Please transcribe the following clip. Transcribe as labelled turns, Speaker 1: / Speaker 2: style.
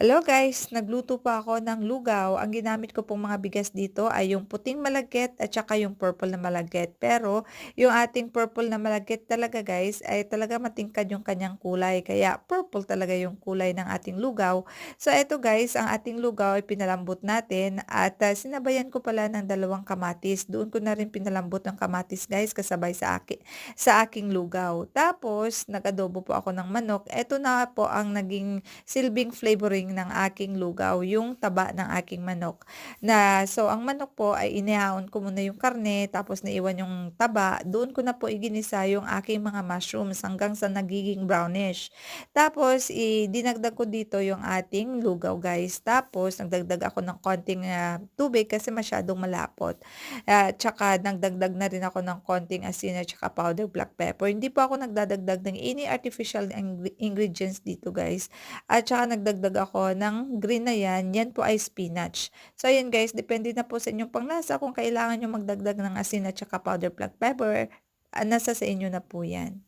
Speaker 1: Hello guys, nagluto pa ako ng lugaw. Ang ginamit ko pong mga bigas dito ay yung puting malagkit at saka yung purple na malagkit. Pero yung ating purple na malagkit talaga guys ay talaga matingkad yung kanyang kulay. Kaya purple talaga yung kulay ng ating lugaw. So eto guys, ang ating lugaw ay pinalambot natin at sinabayan ko pala ng dalawang kamatis. Doon ko na rin pinalambot ng kamatis guys kasabay sa aking lugaw. Tapos nag-adobo po ako ng manok. Eto na po ang naging silbing flavoring ng aking lugaw, yung taba ng aking manok. Ang manok po ay inihaon ko muna yung karne, tapos naiwan yung taba. Doon ko na po iginisa yung aking mga mushrooms hanggang sa nagiging brownish. Tapos, dinagdag ko dito yung ating lugaw guys. Tapos, nagdagdag ako ng konting tubig kasi masyadong malapot. Tsaka nagdagdag na rin ako ng konting asin at tsaka powder black pepper. Hindi po ako nagdadagdag ng any artificial ingredients dito guys. At saka nagdagdag ako ng green na yan po ay spinach. So ayan guys, depende na po sa inyong panglasa kung kailangan niyo magdagdag ng asin at saka powder black pepper, nasa sa inyo na po yan.